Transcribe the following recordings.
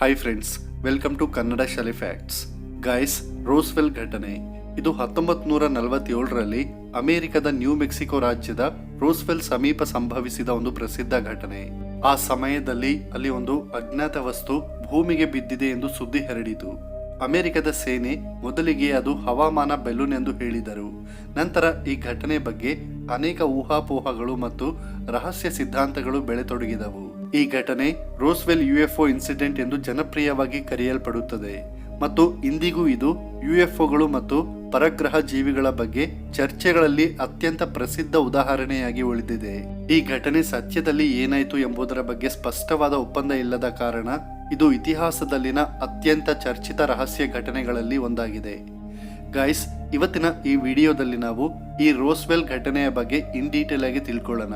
Hi friends, welcome to Kannada Shaale facts. Guys, ರೋಸ್ವೆಲ್ ಘಟನೆ ಇದು 1947ರಲ್ಲಿ ಅಮೆರಿಕದ ನ್ಯೂ ಮೆಕ್ಸಿಕೋ ರಾಜ್ಯದ ರೋಸ್ವೆಲ್ ಸಮೀಪ ಸಂಭವಿಸಿದ ಒಂದು ಪ್ರಸಿದ್ಧ ಘಟನೆ. ಆ ಸಮಯದಲ್ಲಿ ಅಲ್ಲಿ ಒಂದು ಅಜ್ಞಾತ ವಸ್ತು ಭೂಮಿಗೆ ಬಿದ್ದಿದೆ ಎಂದು ಸುದ್ದಿ ಹರಡಿತು. ಅಮೆರಿಕದ ಸೇನೆ ಮೊದಲಿಗೆ ಅದು ಹವಾಮಾನ ಬೆಲೂನ್ ಎಂದು ಹೇಳಿದರು. ನಂತರ ಈ ಘಟನೆ ಬಗ್ಗೆ ಅನೇಕ ಊಹಾಪೋಹಗಳು ಮತ್ತು ರಹಸ್ಯ ಸಿದ್ಧಾಂತಗಳು ಬೆಳೆತೊಡಗಿದವು. ಈ ಘಟನೆ ರೋಸ್ವೆಲ್ ಯುಎಫ್ಒ ಇನ್ಸಿಡೆಂಟ್ ಎಂದು ಜನಪ್ರಿಯವಾಗಿ ಕರೆಯಲ್ಪಡುತ್ತದೆ ಮತ್ತು ಇಂದಿಗೂ ಇದು ಯುಎಫ್ಒಗಳು ಮತ್ತು ಪರಗ್ರಹ ಜೀವಿಗಳ ಬಗ್ಗೆ ಚರ್ಚೆಗಳಲ್ಲಿ ಅತ್ಯಂತ ಪ್ರಸಿದ್ಧ ಉದಾಹರಣೆಯಾಗಿ ಉಳಿದಿದೆ. ಈ ಘಟನೆ ಸತ್ಯದಲ್ಲಿ ಏನಾಯಿತು ಎಂಬುದರ ಬಗ್ಗೆ ಸ್ಪಷ್ಟವಾದ ಒಪ್ಪಂದ ಇಲ್ಲದ ಕಾರಣ ಇದು ಇತಿಹಾಸದಲ್ಲಿನ ಅತ್ಯಂತ ಚರ್ಚಿತ ರಹಸ್ಯ ಘಟನೆಗಳಲ್ಲಿ ಒಂದಾಗಿದೆ. ಗೈಸ್, ಇವತ್ತಿನ ಈ ವಿಡಿಯೋದಲ್ಲಿ ನಾವು ಈ ರೋಸ್ವೆಲ್ ಘಟನೆಯ ಬಗ್ಗೆ ಇನ್ ಡೀಟೇಲ್ ಆಗಿ ತಿಳ್ಕೊಳ್ಳೋಣ.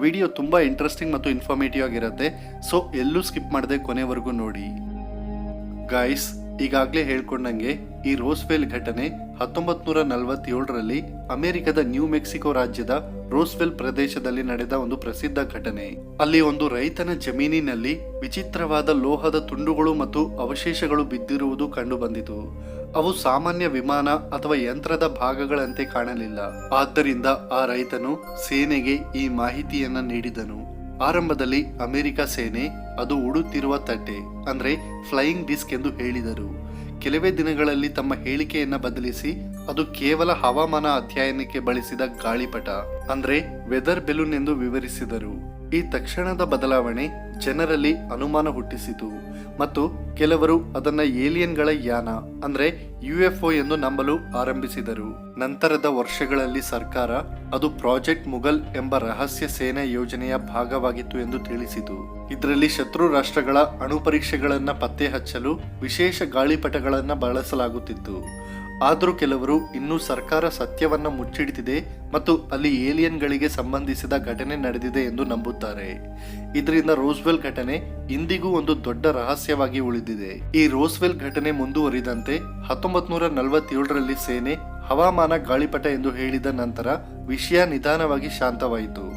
ವಿಡಿಯೋ ತುಂಬಾ ಇಂಟ್ರೆಸ್ಟಿಂಗ್ ಮತ್ತು ಇನ್ಫಾರ್ಮೇಟಿವ್ ಆಗಿರುತ್ತೆ, ಸೊ ಎಲ್ಲೂ ಸ್ಕಿಪ್ ಮಾಡದೆ ಕೊನೆವರೆಗೂ ನೋಡಿ. ಗೈಸ್, ಈಗಾಗಲೇ ಹೇಳ್ಕೊಂಡಂಗೆ ಈ ರೋಸ್ವೆಲ್ ಘಟನೆ 1947ರಲ್ಲಿ ಅಮೆರಿಕದ ನ್ಯೂ ಮೆಕ್ಸಿಕೋ ರಾಜ್ಯದ ರೋಸ್ವೆಲ್ ಪ್ರದೇಶದಲ್ಲಿ ನಡೆದ ಒಂದು ಪ್ರಸಿದ್ಧ ಘಟನೆ. ಅಲ್ಲಿ ಒಂದು ರೈತನ ಜಮೀನಿನಲ್ಲಿ ವಿಚಿತ್ರವಾದ ಲೋಹದ ತುಂಡುಗಳು ಮತ್ತು ಅವಶೇಷಗಳು ಬಿದ್ದಿರುವುದು ಕಂಡು ಬಂದಿತು. ಅವು ಸಾಮಾನ್ಯ ವಿಮಾನ ಅಥವಾ ಯಂತ್ರದ ಭಾಗಗಳಂತೆ ಕಾಣಲಿಲ್ಲ. ಆದ್ದರಿಂದ ಆ ರೈತನು ಸೇನೆಗೆ ಈ ಮಾಹಿತಿಯನ್ನ ನೀಡಿದನು. ಆರಂಭದಲ್ಲಿ ಅಮೆರಿಕ ಸೇನೆ ಅದು ಉಡುತ್ತಿರುವ ತಟ್ಟೆ ಅಂದ್ರೆ ಫ್ಲೈಯಿಂಗ್ ಡಿಸ್ಕ್ ಎಂದು ಹೇಳಿದರು. ಕೆಲವೇ ದಿನಗಳಲ್ಲಿ ತಮ್ಮ ಹೇಳಿಕೆಯನ್ನ ಬದಲಿಸಿ ಅದು ಕೇವಲ ಹವಾಮಾನ ಅಧ್ಯಯನಕ್ಕೆ ಬಳಸಿದ ಗಾಳಿಪಟ ಅಂದ್ರೆ ವೆದರ್ ಬೆಲೂನ್ ಎಂದು ವಿವರಿಸಿದರು. ಈ ತಕ್ಷಣದ ಬದಲಾವಣೆ ಜನರಲ್ಲಿ ಅನುಮಾನ ಹುಟ್ಟಿಸಿತು ಮತ್ತು ಕೆಲವರು ಅದನ್ನ ಏಲಿಯನ್ಗಳ ಯಾನ ಅಂದ್ರೆ ಯುಎಫ್ಒ ಎಂದು ನಂಬಲು ಆರಂಭಿಸಿದರು. ನಂತರದ ವರ್ಷಗಳಲ್ಲಿ ಸರ್ಕಾರ ಅದು ಪ್ರಾಜೆಕ್ಟ್ ಮುಗಲ್ ಎಂಬ ರಹಸ್ಯ ಸೇನಾ ಯೋಜನೆಯ ಭಾಗವಾಗಿತ್ತು ಎಂದು ತಿಳಿಸಿತು. ಇದರಲ್ಲಿ ಶತ್ರು ರಾಷ್ಟ್ರಗಳ ಅಣು ಪರೀಕ್ಷೆಗಳನ್ನ ಪತ್ತೆ ಹಚ್ಚಲು ವಿಶೇಷ ಗಾಳಿಪಟಗಳನ್ನ ಬಳಸಲಾಗುತ್ತಿತ್ತು. ಆದರೂ ಕೆಲವರು ಇನ್ನೂ ಸರ್ಕಾರ ಸತ್ಯವನ್ನ ಮುಚ್ಚಿಡ್ತಿದೆ ಮತ್ತು ಅಲ್ಲಿ ಏಲಿಯನ್ಗಳಿಗೆ ಸಂಬಂಧಿಸಿದ ಘಟನೆ ನಡೆದಿದೆ ಎಂದು ನಂಬುತ್ತಾರೆ. ಇದರಿಂದ ರೋಸ್ವೆಲ್ ಘಟನೆ ಇಂದಿಗೂ ಒಂದು ದೊಡ್ಡ ರಹಸ್ಯವಾಗಿ ಉಳಿದಿದೆ. ಈ ರೋಸ್ವೆಲ್ ಘಟನೆ ಮುಂದುವರಿದಂತೆ 1947ರಲ್ಲಿ ಸೇನೆ ಹವಾಮಾನ ಗಾಳಿಪಟ ಎಂದು ಹೇಳಿದ ನಂತರ ವಿಷಯ ನಿಧಾನವಾಗಿ ಶಾಂತವಾಯಿತು.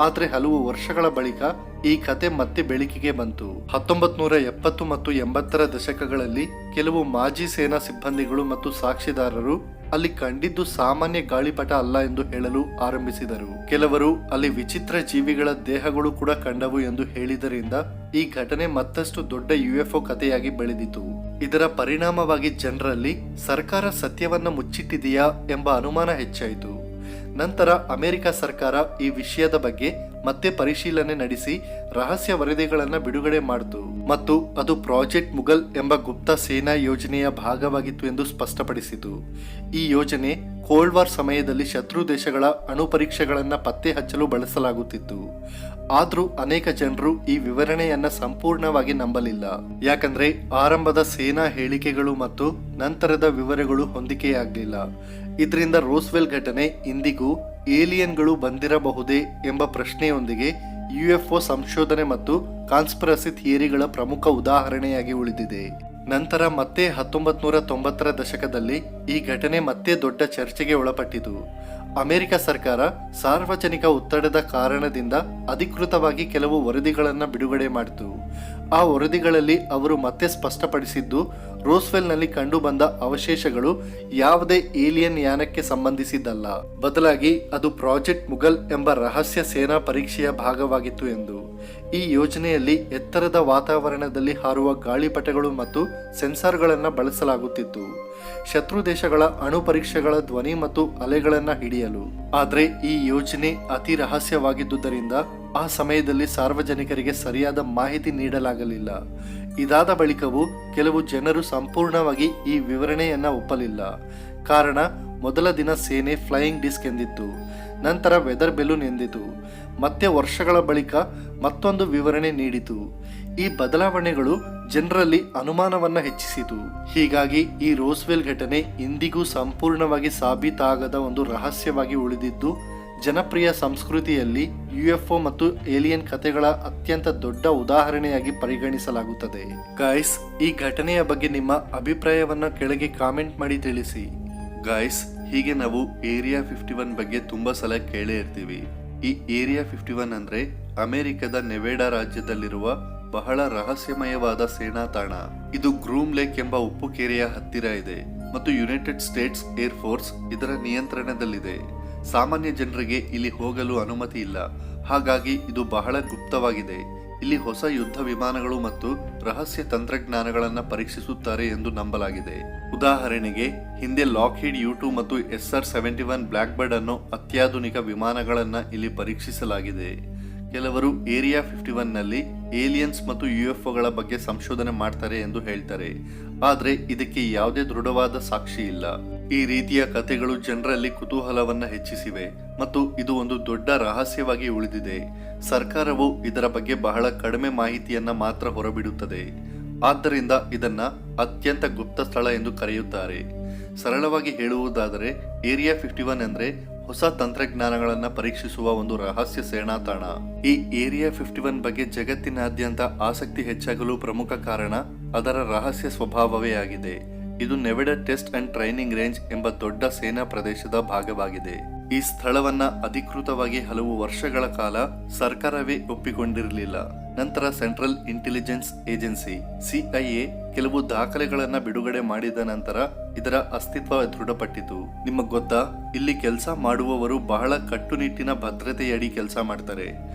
ಆದ್ರೆ ಹಲವು ವರ್ಷಗಳ ಬಳಿಕ ಈ ಕತೆ ಮತ್ತೆ ಬೆಳಕಿಗೆ ಬಂತು. 1970 ಮತ್ತು 80ರ ದಶಕಗಳಲ್ಲಿ ಕೆಲವು ಮಾಜಿ ಸೇನಾ ಸಿಬ್ಬಂದಿಗಳು ಮತ್ತು ಸಾಕ್ಷಿದಾರರು ಅಲ್ಲಿ ಕಂಡಿದ್ದು ಸಾಮಾನ್ಯ ಗಾಳಿಪಟ ಅಲ್ಲ ಎಂದು ಹೇಳಲು ಆರಂಭಿಸಿದರು. ಕೆಲವರು ಅಲ್ಲಿ ವಿಚಿತ್ರ ಜೀವಿಗಳ ದೇಹಗಳು ಕೂಡ ಕಂಡವು ಎಂದು ಹೇಳಿದರಿಂದ ಈ ಘಟನೆ ಮತ್ತಷ್ಟು ದೊಡ್ಡ ಯುಎಫ್ಒ ಕಥೆಯಾಗಿ ಬೆಳೆದಿತು. ಇದರ ಪರಿಣಾಮವಾಗಿ ಜನರಲ್ಲಿ ಸರ್ಕಾರ ಸತ್ಯವನ್ನ ಮುಚ್ಚಿಟ್ಟಿದೆಯಾ ಎಂಬ ಅನುಮಾನ ಹೆಚ್ಚಾಯಿತು. ನಂತರ ಅಮೆರಿಕ ಸರ್ಕಾರ ಈ ವಿಷಯದ ಬಗ್ಗೆ ಮತ್ತೆ ಪರಿಶೀಲನೆ ನಡೆಸಿ ರಹಸ್ಯ ವರದಿಗಳನ್ನು ಬಿಡುಗಡೆ ಮಾಡಿತು ಮತ್ತು ಅದು ಪ್ರಾಜೆಕ್ಟ್ ಮುಗಲ್ ಎಂಬ ಗುಪ್ತ ಸೇನಾ ಯೋಜನೆಯ ಭಾಗವಾಗಿತ್ತು ಎಂದು ಸ್ಪಷ್ಟಪಡಿಸಿತು. ಈ ಯೋಜನೆ ಕೋಲ್ಡ್ ವಾರ್ ಸಮಯದಲ್ಲಿ ಶತ್ರು ದೇಶಗಳ ಅಣು ಪರೀಕ್ಷೆಗಳನ್ನು ಪತ್ತೆ ಹಚ್ಚಲು ಬಳಸಲಾಗುತ್ತಿತ್ತು. ಆದ್ರೂ ಅನೇಕ ಜನರು ಈ ವಿವರಣೆಯನ್ನ ಸಂಪೂರ್ಣವಾಗಿ ನಂಬಲಿಲ್ಲ, ಯಾಕಂದ್ರೆ ಆರಂಭದ ಸೇನಾ ಹೇಳಿಕೆಗಳು ಮತ್ತು ನಂತರದ ವಿವರಗಳು ಹೊಂದಿಕೆಯಾಗಲಿಲ್ಲ. ಇದರಿಂದ ರೋಸ್ವೆಲ್ ಘಟನೆ ಇಂದಿಗೂ ಏಲಿಯನ್ಗಳು ಬಂದಿರಬಹುದೇ ಎಂಬ ಪ್ರಶ್ನೆಯೊಂದಿಗೆ ಯುಎಫ್ಒ ಸಂಶೋಧನೆ ಮತ್ತು ಕಾನ್ಸ್ಪಿರಸಿ ಥಿಯರಿಗಳ ಪ್ರಮುಖ ಉದಾಹರಣೆಯಾಗಿ ಉಳಿದಿದೆ. ನಂತರ ಮತ್ತೆ 1990ರ ದಶಕದಲ್ಲಿ ಈ ಘಟನೆ ಮತ್ತೆ ದೊಡ್ಡ ಚರ್ಚೆಗೆ ಒಳಪಟ್ಟಿತು. ಅಮೆರಿಕ ಸರ್ಕಾರ ಸಾರ್ವಜನಿಕ ಒತ್ತಡದ ಕಾರಣದಿಂದ ಅಧಿಕೃತವಾಗಿ ಕೆಲವು ವರದಿಗಳನ್ನು ಬಿಡುಗಡೆ ಮಾಡಿತು. ಆ ವರದಿಗಳಲ್ಲಿ ಅವರು ಮತ್ತೆ ಸ್ಪಷ್ಟಪಡಿಸಿದ್ದು ರೋಸ್ವೆಲ್ನಲ್ಲಿ ಕಂಡುಬಂದ ಅವಶೇಷಗಳು ಯಾವುದೇ ಏಲಿಯನ್ ಯಾನಕ್ಕೆ ಸಂಬಂಧಿಸಿದ್ದಲ್ಲ, ಬದಲಾಗಿ ಅದು ಪ್ರಾಜೆಕ್ಟ್ ಮುಗಲ್ ಎಂಬ ರಹಸ್ಯ ಸೇನಾ ಪರೀಕ್ಷೆಯ ಭಾಗವಾಗಿತ್ತು ಎಂದು. ಈ ಯೋಜನೆಯಲ್ಲಿ ಎತ್ತರದ ವಾತಾವರಣದಲ್ಲಿ ಹಾರುವ ಗಾಳಿಪಟಗಳು ಮತ್ತು ಸೆನ್ಸಾರ್ಗಳನ್ನು ಬಳಸಲಾಗುತ್ತಿತ್ತು, ಶತ್ರು ದೇಶಗಳ ಅಣು ಪರೀಕ್ಷೆಗಳ ಧ್ವನಿ ಮತ್ತು ಅಲೆಗಳನ್ನು ಹಿಡಿಯಲು. ಆದರೆ ಈ ಯೋಜನೆ ಅತಿ ರಹಸ್ಯವಾಗಿದ್ದುದರಿಂದ ಆ ಸಮಯದಲ್ಲಿ ಸಾರ್ವಜನಿಕರಿಗೆ ಸರಿಯಾದ ಮಾಹಿತಿ ನೀಡಲಾಗಲಿಲ್ಲ. ಇದಾದ ಬಳಿಕವೂ ಕೆಲವು ಜನರು ಸಂಪೂರ್ಣವಾಗಿ ಈ ವಿವರಣೆಯನ್ನ ಒಪ್ಪಲಿಲ್ಲ. ಕಾರಣ, ಮೊದಲ ದಿನ ಸೇನೆ ಫ್ಲೈಯಿಂಗ್ ಡಿಸ್ಕ್ ಎಂದಿತ್ತು, ನಂತರ ವೆದರ್ ಬೆಲೂನ್ ಎಂದಿತು, ಮತ್ತೆ ವರ್ಷಗಳ ಬಳಿಕ ಮತ್ತೊಂದು ವಿವರಣೆ ನೀಡಿತು. ಈ ಬದಲಾವಣೆಗಳು ಜನರಲ್ಲಿ ಅನುಮಾನವನ್ನ ಹೆಚ್ಚಿಸಿತು. ಹೀಗಾಗಿ ಈ ರೋಸ್ವೆಲ್ ಘಟನೆ ಇಂದಿಗೂ ಸಂಪೂರ್ಣವಾಗಿ ಸಾಬೀತಾಗದ ಒಂದು ರಹಸ್ಯವಾಗಿ ಉಳಿದಿದ್ದು ಜನಪ್ರಿಯ ಸಂಸ್ಕೃತಿಯಲ್ಲಿ ಯುಎಫ್ಒ ಮತ್ತು ಏಲಿಯನ್ ಕಥೆಗಳ ಅತ್ಯಂತ ದೊಡ್ಡ ಉದಾಹರಣೆಯಾಗಿ ಪರಿಗಣಿಸಲಾಗುತ್ತದೆ. ಗೈಸ್, ಈ ಘಟನೆಯ ಬಗ್ಗೆ ನಿಮ್ಮ ಅಭಿಪ್ರಾಯವನ್ನ ಕೆಳಗೆ ಕಾಮೆಂಟ್ ಮಾಡಿ ತಿಳಿಸಿ. ಗೈಸ್, ಹೀಗೆ ನಾವು ಏರಿಯಾ 51 ಬಗ್ಗೆ ತುಂಬಾ ಸಲ ಕೇಳೇ ಇರ್ತೀವಿ. ಈ ಏರಿಯಾ 51 ಅಂದ್ರೆ ಅಮೆರಿಕದ ನೆವೇಡಾ ರಾಜ್ಯದಲ್ಲಿರುವ ಬಹಳ ರಹಸ್ಯಮಯವಾದ ಸೇನಾ ತಾಣ. ಇದು ಗ್ರೂಮ್ ಲೇಕ್ ಎಂಬ ಉಪ್ಪು ಕೆರೆಯ ಹತ್ತಿರ ಇದೆ ಮತ್ತು ಯುನೈಟೆಡ್ ಸ್ಟೇಟ್ಸ್ ಏರ್ ಫೋರ್ಸ್ ಇದರ ನಿಯಂತ್ರಣದಲ್ಲಿದೆ. ಸಾಮಾನ್ಯ ಜನರಿಗೆ ಇಲ್ಲಿ ಹೋಗಲು ಅನುಮತಿ ಇಲ್ಲ, ಹಾಗಾಗಿ ಇದು ಬಹಳ ಗುಪ್ತವಾಗಿದೆ. ಇಲ್ಲಿ ಹೊಸ ಯುದ್ಧ ವಿಮಾನಗಳು ಮತ್ತು ರಹಸ್ಯ ತಂತ್ರಜ್ಞಾನಗಳನ್ನು ಪರೀಕ್ಷಿಸುತ್ತಾರೆ ಎಂದು ನಂಬಲಾಗಿದೆ. ಉದಾಹರಣೆಗೆ, ಹಿಂದೆ ಲಾಕ್ಹೀಡ್ U2 ಮತ್ತು SR-71 ಬ್ಲ್ಯಾಕ್ ಬರ್ಡ್ ಅನ್ನೋ ಅತ್ಯಾಧುನಿಕ ವಿಮಾನಗಳನ್ನು ಇಲ್ಲಿ ಪರೀಕ್ಷಿಸಲಾಗಿದೆ. ಕೆಲವರು ಏರಿಯಾ 51 ನಲ್ಲಿ ಏಲಿಯನ್ಸ್ ಮತ್ತು UFOಗಳ ಬಗ್ಗೆ ಸಂಶೋಧನೆ ಮಾಡ್ತಾರೆ ಎಂದು ಹೇಳ್ತಾರೆ, ಆದರೆ ಇದಕ್ಕೆ ಯಾವುದೇ ದೃಢವಾದ ಸಾಕ್ಷಿ ಇಲ್ಲ. ಈ ರೀತಿಯ ಕಥೆಗಳು ಜನರಲ್ಲಿ ಕುತೂಹಲವನ್ನ ಹೆಚ್ಚಿಸಿವೆ ಮತ್ತು ಇದು ಒಂದು ದೊಡ್ಡ ರಹಸ್ಯವಾಗಿ ಉಳಿದಿದೆ. ಸರ್ಕಾರವು ಇದರ ಬಗ್ಗೆ ಬಹಳ ಕಡಿಮೆ ಮಾಹಿತಿಯನ್ನ ಮಾತ್ರ ಹೊರಬಿಡುತ್ತದೆ. ಆದ್ದರಿಂದ ಇದನ್ನ ಅತ್ಯಂತ ಗುಪ್ತ ಸ್ಥಳ ಎಂದು ಕರೆಯುತ್ತಾರೆ. ಸರಳವಾಗಿ ಹೇಳುವುದಾದರೆ ಏರಿಯಾ 51 ಅಂದ್ರೆ ಹೊಸ ತಂತ್ರಜ್ಞಾನಗಳನ್ನು ಪರೀಕ್ಷಿಸುವ ಒಂದು ರಹಸ್ಯ ಸೇನಾ ತಾಣ. ಈ ಏರಿಯಾ 51 ಬಗ್ಗೆ ಜಗತ್ತಿನಾದ್ಯಂತ ಆಸಕ್ತಿ ಹೆಚ್ಚಾಗಲು ಪ್ರಮುಖ ಕಾರಣ ಅದರ ರಹಸ್ಯ ಸ್ವಭಾವವೇ ಆಗಿದೆ. ಇದು ನೆವೆಡಾ ಟೆಸ್ಟ್ ಅಂಡ್ ಟ್ರೈನಿಂಗ್ ರೇಂಜ್ ಎಂಬ ದೊಡ್ಡ ಸೇನಾ ಪ್ರದೇಶದ ಭಾಗವಾಗಿದೆ. ಈ ಸ್ಥಳವನ್ನ ಅಧಿಕೃತವಾಗಿ ಹಲವು ವರ್ಷಗಳ ಕಾಲ ಸರ್ಕಾರವೇ ಒಪ್ಪಿಕೊಂಡಿರಲಿಲ್ಲ. ನಂತರ ಸೆಂಟ್ರಲ್ ಇಂಟೆಲಿಜೆನ್ಸ್ ಏಜೆನ್ಸಿ CIA ಕೆಲವು ದಾಖಲೆಗಳನ್ನ ಬಿಡುಗಡೆ ಮಾಡಿದ ನಂತರ ಇದರ ಅಸ್ತಿತ್ವ ದೃಢಪಟ್ಟಿತು. ನಿಮಗೆ ಗೊತ್ತಾ, ಇಲ್ಲಿ ಕೆಲಸ ಮಾಡುವವರು ಬಹಳ ಕಟ್ಟುನಿಟ್ಟಿನ ಭದ್ರತೆಯಡಿ ಕೆಲಸ ಮಾಡ್ತಾರೆ.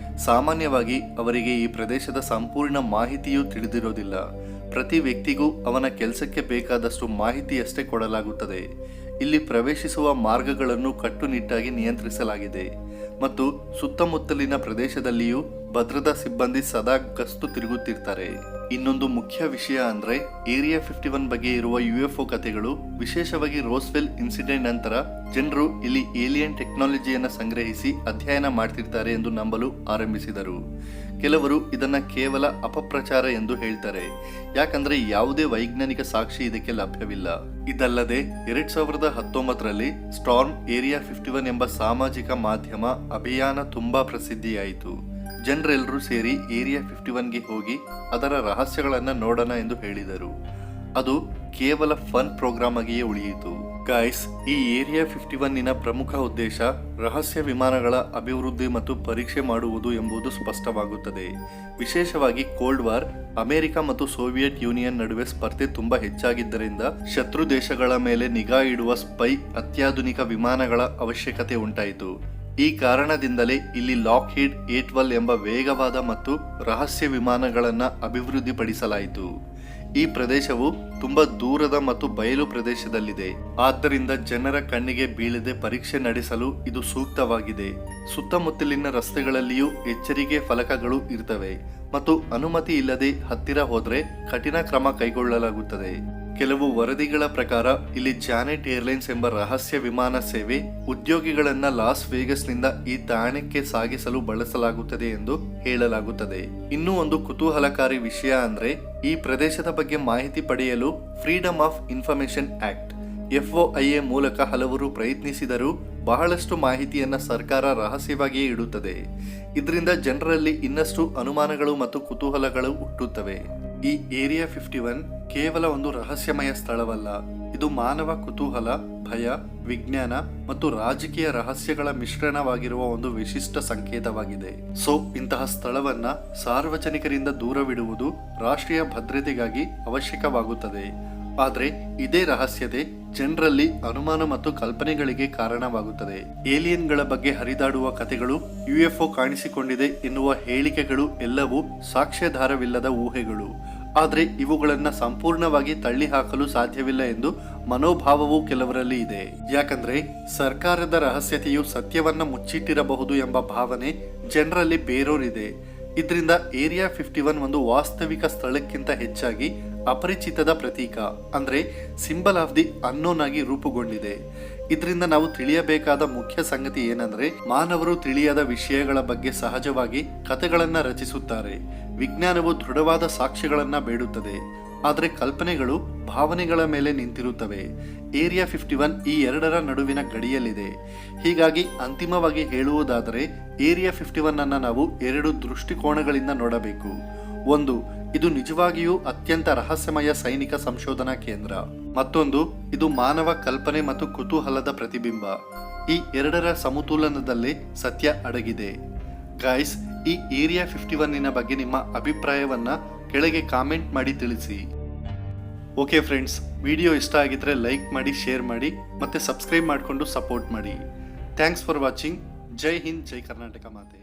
ಸಾಮಾನ್ಯವಾಗಿ ಅವರಿಗೆ ಈ ಪ್ರದೇಶದ ಸಂಪೂರ್ಣ ಮಾಹಿತಿಯೂ ತಿಳಿದಿರೋದಿಲ್ಲ. ಪ್ರತಿ ವ್ಯಕ್ತಿಗೂ ಅವನ ಕೆಲಸಕ್ಕೆ ಬೇಕಾದಷ್ಟು ಮಾಹಿತಿಯಷ್ಟೇ ಕೊಡಲಾಗುತ್ತದೆ. ಇಲ್ಲಿ ಪ್ರವೇಶಿಸುವ ಮಾರ್ಗಗಳನ್ನು ಕಟ್ಟುನಿಟ್ಟಾಗಿ ನಿಯಂತ್ರಿಸಲಾಗಿದೆ ಮತ್ತು ಸುತ್ತಮುತ್ತಲಿನ ಪ್ರದೇಶದಲ್ಲಿಯೂ ಭದ್ರತಾ ಸಿಬ್ಬಂದಿ ಸದಾ ಗಸ್ತು ತಿರುಗುತ್ತಿರ್ತಾರೆ. ಇನ್ನೊಂದು ಮುಖ್ಯ ವಿಷಯ ಅಂದ್ರೆ ಏರಿಯಾ 51 ಬಗ್ಗೆ ಇರುವ UFO ಕಥೆಗಳು, ವಿಶೇಷವಾಗಿ ರೋಸ್ವೆಲ್ ಇನ್ಸಿಡೆಂಟ್ ನಂತರ ಜನರು ಇಲ್ಲಿ ಏಲಿಯನ್ ಟೆಕ್ನಾಲಜಿಯನ್ನು ಸಂಗ್ರಹಿಸಿ ಅಧ್ಯಯನ ಮಾಡ್ತಿರ್ತಾರೆ ಎಂದು ನಂಬಲು ಆರಂಭಿಸಿದರು. ಕೆಲವರು ಇದನ್ನ ಕೇವಲ ಅಪಪ್ರಚಾರ ಎಂದು ಹೇಳ್ತಾರೆ, ಯಾಕಂದ್ರೆ ಯಾವುದೇ ವೈಜ್ಞಾನಿಕ ಸಾಕ್ಷಿ ಇದಕ್ಕೆ ಲಭ್ಯವಿಲ್ಲ. ಇದಲ್ಲದೆ 2019ರಲ್ಲಿ ಸ್ಟಾರ್ಮ್ ಏರಿಯಾ 51 ಎಂಬ ಸಾಮಾಜಿಕ ಮಾಧ್ಯಮ ಅಭಿಯಾನ ತುಂಬಾ ಪ್ರಸಿದ್ಧಿಯಾಯಿತು. ಜನರೆಲ್ಲರೂ ಸೇರಿ ಏರಿಯಾ 51ಗೆ ಹೋಗಿ ಅದರ ರಹಸ್ಯಗಳನ್ನ ನೋಡೋಣ ಎಂದು ಹೇಳಿದರು. ಅದು ಕೇವಲ ಫನ್ ಪ್ರೋಗ್ರಾಮ್ ಆಗಿಯೇ ಉಳಿಯಿತು. ಗೈಸ್, ಈ ಏರಿಯಾ 51ನ ಪ್ರಮುಖ ಉದ್ದೇಶ ರಹಸ್ಯ ವಿಮಾನಗಳ ಅಭಿವೃದ್ಧಿ ಮತ್ತು ಪರೀಕ್ಷೆ ಮಾಡುವುದು ಎಂಬುದು ಸ್ಪಷ್ಟವಾಗುತ್ತದೆ. ವಿಶೇಷವಾಗಿ ಕೋಲ್ಡ್ ವಾರ್, ಅಮೆರಿಕ ಮತ್ತು ಸೋವಿಯತ್ ಯೂನಿಯನ್ ನಡುವೆ ಸ್ಪರ್ಧೆ ತುಂಬಾ ಹೆಚ್ಚಾಗಿದ್ದರಿಂದ ಶತ್ರು ದೇಶಗಳ ಮೇಲೆ ನಿಗಾ ಇಡುವ ಸ್ಪೈ ಅತ್ಯಾಧುನಿಕ ವಿಮಾನಗಳ ಅವಶ್ಯಕತೆ ಉಂಟಾಯಿತು. ಈ ಕಾರಣದಿಂದಲೇ ಇಲ್ಲಿ ಲಾಕ್ಹೀಡ್ A-12 ಎಂಬ ವೇಗವಾದ ಮತ್ತು ರಹಸ್ಯ ವಿಮಾನಗಳನ್ನು ಅಭಿವೃದ್ಧಿಪಡಿಸಲಾಯಿತು. ಈ ಪ್ರದೇಶವು ತುಂಬಾ ದೂರದ ಮತ್ತು ಬಯಲು ಪ್ರದೇಶದಲ್ಲಿದೆ, ಆದ್ದರಿಂದ ಜನರ ಕಣ್ಣಿಗೆ ಬೀಳದೆ ಪರೀಕ್ಷೆ ನಡೆಸಲು ಇದು ಸೂಕ್ತವಾಗಿದೆ. ಸುತ್ತಮುತ್ತಲಿನ ರಸ್ತೆಗಳಲ್ಲಿಯೂ ಎಚ್ಚರಿಕೆ ಫಲಕಗಳು ಇರ್ತವೆ ಮತ್ತು ಅನುಮತಿ ಇಲ್ಲದೆ ಹತ್ತಿರ ಹೋದ್ರೆ ಕಠಿಣ ಕ್ರಮ ಕೈಗೊಳ್ಳಲಾಗುತ್ತದೆ. ಕೆಲವು ವರದಿಗಳ ಪ್ರಕಾರ ಇಲ್ಲಿ ಜಾನೆಟ್ ಏರ್ಲೈನ್ಸ್ ಎಂಬ ರಹಸ್ಯ ವಿಮಾನ ಸೇವೆ ಉದ್ಯೋಗಿಗಳನ್ನ ಲಾಸ್ ವೇಗಸ್ನಿಂದ ಈ ತಾಣಕ್ಕೆ ಸಾಗಿಸಲು ಬಳಸಲಾಗುತ್ತದೆ ಎಂದು ಹೇಳಲಾಗುತ್ತದೆ. ಇನ್ನೂ ಒಂದು ಕುತೂಹಲಕಾರಿ ವಿಷಯ ಅಂದ್ರೆ ಈ ಪ್ರದೇಶದ ಬಗ್ಗೆ ಮಾಹಿತಿ ಪಡೆಯಲು freedom of information act FOIA ಮೂಲಕ ಹಲವರು ಪ್ರಯತ್ನಿಸಿದರೂ ಬಹಳಷ್ಟು ಮಾಹಿತಿಯನ್ನ ಸರ್ಕಾರ ರಹಸ್ಯವಾಗಿಯೇ ಇಡುತ್ತದೆ. ಇದರಿಂದ ಜನರಲ್ಲಿ ಇನ್ನಷ್ಟು ಅನುಮಾನಗಳು ಮತ್ತು ಕುತೂಹಲಗಳು ಹುಟ್ಟುತ್ತವೆ. ಈ ಏರಿಯಾ 51 ಕೇವಲ ಒಂದು ರಹಸ್ಯಮಯ ಸ್ಥಳವಲ್ಲ, ಇದು ಮಾನವ ಕುತೂಹಲ, ಭಯ, ವಿಜ್ಞಾನ ಮತ್ತು ರಾಜಕೀಯ ರಹಸ್ಯಗಳ ಮಿಶ್ರಣವಾಗಿರುವ ಒಂದು ವಿಶಿಷ್ಟ ಸಂಕೇತವಾಗಿದೆ. ಇಂತಹ ಸ್ಥಳವನ್ನ ಸಾರ್ವಜನಿಕರಿಂದ ದೂರವಿಡುವುದು ರಾಷ್ಟ್ರೀಯ ಭದ್ರತೆಗಾಗಿ ಅವಶ್ಯಕವಾಗುತ್ತದೆ. ಆದರೆ ಇದೇ ರಹಸ್ಯತೆ ಜನರಲ್ಲಿ ಅನುಮಾನ ಮತ್ತು ಕಲ್ಪನೆಗಳಿಗೆ ಕಾರಣವಾಗುತ್ತದೆ. ಏಲಿಯನ್ಗಳ ಬಗ್ಗೆ ಹರಿದಾಡುವ ಕಥೆಗಳು, UFO ಕಾಣಿಸಿಕೊಂಡಿದೆ ಎನ್ನುವ ಹೇಳಿಕೆಗಳು ಎಲ್ಲವೂ ಸಾಕ್ಷ್ಯಾಧಾರವಿಲ್ಲದ ಊಹೆಗಳು. ಆದರೆ ಇವುಗಳನ್ನ ಸಂಪೂರ್ಣವಾಗಿ ತಳ್ಳಿ ಹಾಕಲು ಸಾಧ್ಯವಿಲ್ಲ ಎಂದು ಮನೋಭಾವವೂ ಕೆಲವರಲ್ಲಿ ಇದೆ. ಯಾಕಂದ್ರೆ ಸರ್ಕಾರದ ರಹಸ್ಯತೆಯು ಸತ್ಯವನ್ನ ಮುಚ್ಚಿಟ್ಟಿರಬಹುದು ಎಂಬ ಭಾವನೆ ಜನರಲ್ಲಿ ಬೇರೂರಿದೆ. ಇದರಿಂದ ಏರಿಯಾ 51 ಒಂದು ವಾಸ್ತವಿಕ ಸ್ಥಳಕ್ಕಿಂತ ಹೆಚ್ಚಾಗಿ ಅಪರಿಚಿತದ ಪ್ರತೀಕ, ಅಂದ್ರೆ ಸಿಂಬಲ್ ಆಫ್ ದಿ ಅನ್ನೋನ್ ಆಗಿ ರೂಪುಗೊಂಡಿದೆ. ಇದರಿಂದ ನಾವು ತಿಳಿಯಬೇಕಾದ ಮುಖ್ಯ ಸಂಗತಿ ಏನಂದ್ರೆ, ಮಾನವರು ತಿಳಿಯದ ವಿಷಯಗಳ ಬಗ್ಗೆ ಸಹಜವಾಗಿ ಕಥೆಗಳನ್ನ ರಚಿಸುತ್ತಾರೆ. ವಿಜ್ಞಾನವು ದೃಢವಾದ ಸಾಕ್ಷ್ಯಗಳನ್ನ ಬೇಡುತ್ತದೆ, ಆದರೆ ಕಲ್ಪನೆಗಳು ಭಾವನೆಗಳ ಮೇಲೆ ನಿಂತಿರುತ್ತವೆ. ಏರಿಯಾ 51 ಈ ಎರಡರ ನಡುವಿನ ಗಡಿಯಲ್ಲಿದೆ. ಹೀಗಾಗಿ ಅಂತಿಮವಾಗಿ ಹೇಳುವುದಾದರೆ ಏರಿಯಾ 51 ಅನ್ನ ನಾವು ಎರಡು ದೃಷ್ಟಿಕೋನಗಳಿಂದ ನೋಡಬೇಕು. ಒಂದು, ಇದು ನಿಜವಾಗಿಯೂ ಅತ್ಯಂತ ರಹಸ್ಯಮಯ ಸೈನಿಕ ಸಂಶೋಧನಾ ಕೇಂದ್ರ. ಮತ್ತೊಂದು, ಇದು ಮಾನವ ಕಲ್ಪನೆ ಮತ್ತು ಕುತೂಹಲದ ಪ್ರತಿಬಿಂಬ. ಈ ಎರಡರ ಸಮತೋಲನದಲ್ಲೇ ಸತ್ಯ ಅಡಗಿದೆ. ಗೈಸ್, ಈ ಏರಿಯಾ 51ನ ಬಗ್ಗೆ ನಿಮ್ಮ ಅಭಿಪ್ರಾಯವನ್ನು ಕೆಳಗೆ ಕಾಮೆಂಟ್ ಮಾಡಿ ತಿಳಿಸಿ. ಓಕೆ ಫ್ರೆಂಡ್ಸ್, ವಿಡಿಯೋ ಇಷ್ಟ ಆಗಿದ್ರೆ ಲೈಕ್ ಮಾಡಿ, ಶೇರ್ ಮಾಡಿ ಮತ್ತು ಸಬ್ಸ್ಕ್ರೈಬ್ ಮಾಡಿಕೊಂಡು ಸಪೋರ್ಟ್ ಮಾಡಿ. Thanks for watching. ಜೈ ಹಿಂದ್, ಜೈ ಕರ್ನಾಟಕ ಮಾತೆ.